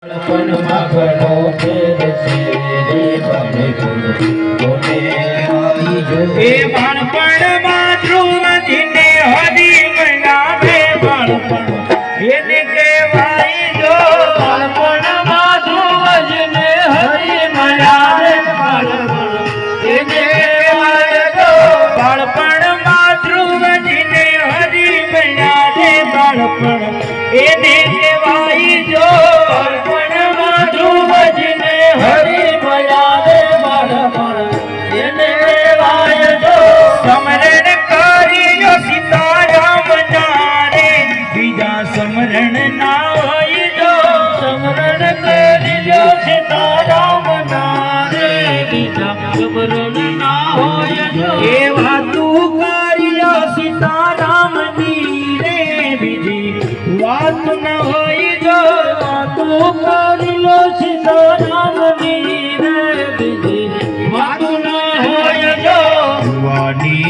પણ માગણો ફેર છે રે બાળપણ કોને આવી જો એ બાળપણમાં ધ્રુવજીને હરી મનાવે બાળપણ એને કહેવાય જો બાળપણમાં ધ્રુવજીને હરી મનાવે બાળપણ એને કહેવાય જો બાળપણમાં ધ્રુવજીને હરી મનાવે બાળપણ એને કહેવાય જો બાળપણમાં ધ્રુવજીને હરી મનાવે બાળપણ એને કહેવાય જો સમરણ કર્યો સીતારામ નારે બીજા સમરણ ના હોય જો સમરણ કરજો સીતારામ નારે બીજા સમરણ ના હોય જો એવા તું કર્યો સીતારામની રે બીજી વાત ન હોય જો તું કરલો સીતારામની રે બીજી વાત ન હોય જો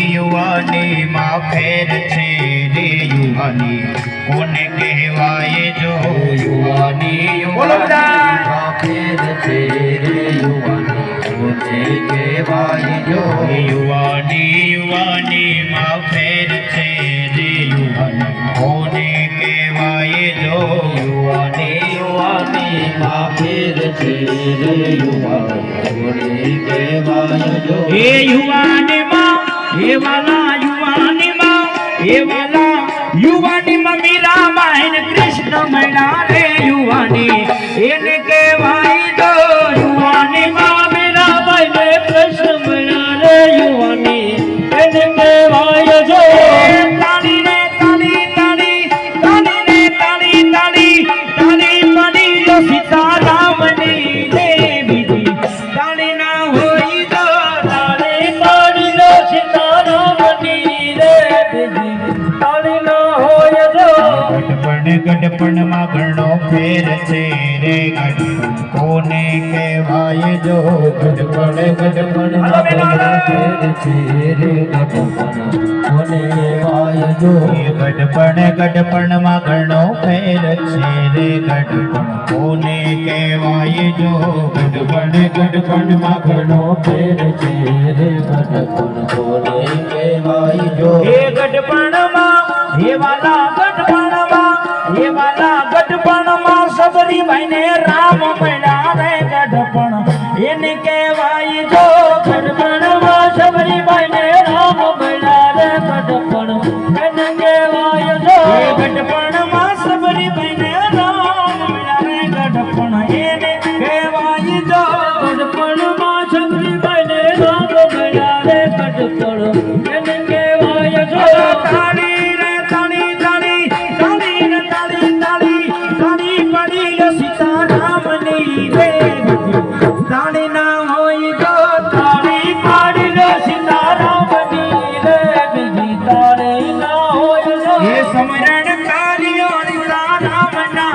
યુવાની માં ફેર છે રે યુવાની કોને કહેવાય જો યુવાની બોલો બધા. યુવાની ફેર છે રે યુવાની કોને કહેવાય જો યુવાની માં ફેર છે રે યુવાની કોને કહેવાય જો યુવાની માં ફેર છે રે યુવાની કોને કહેવાય જો એ યુવાની માં એ વાલા યુવાની માં એ વાલા યુવાની માં મીરા માયન કૃષ્ણ મણા રે યુવાની એને કહેવાય જો યુવાની માં મીરા બાઈ ને કૃષ્ણ મણા રે યુવાની એને કહેવાય જો તાળી રે તાળી તાળી તાળી રે તાળી તાળી તાળી પાડી લો સીતારામની રે બીજી તાળી ના હોય તો તાળી પાડી લો સીતારામની રે બીજી તાળી ન હોય જો ગઢપણ માં ઘણો ફેર છે રે ગઢપણ કોને કહેવાય જો ગઢપણ માં ઘણો ફેર છે રે ગઢપણ કોને કહેવાય જો ગઢપણ માં ઘણો ફેર છે રે ગઢપણ કોને કહેવાય જો ગઢપણ માં ઘણો ફેર છે રે ગઢપણ કોને કહેવાય જો હે ગઢપણ માં હે વાલા ગઢપણ માં હે વાલા ગઢપણ માં સબરીબાઈ ને રામ મળ્યા રે ગઢપણ એને કહેવાય જો ગઢપણ માં સબરીબાઈ ને રામ મળ્યા રે ગઢપણ એને કહેવાય જો ગઢપણ માં સબરીબાઈ ને રામ મળ્યા રે ગઢપણ એને કહેવાય જો ગઢપણ માં સબરીબાઈ ને રામ મળ્યા રે ગઢપણ એને કહેવાય જો તાળી રે તાળી તાળી તાળી રે તાળી તાળી તાળી પડી લો સીતારામની રે તાળી ના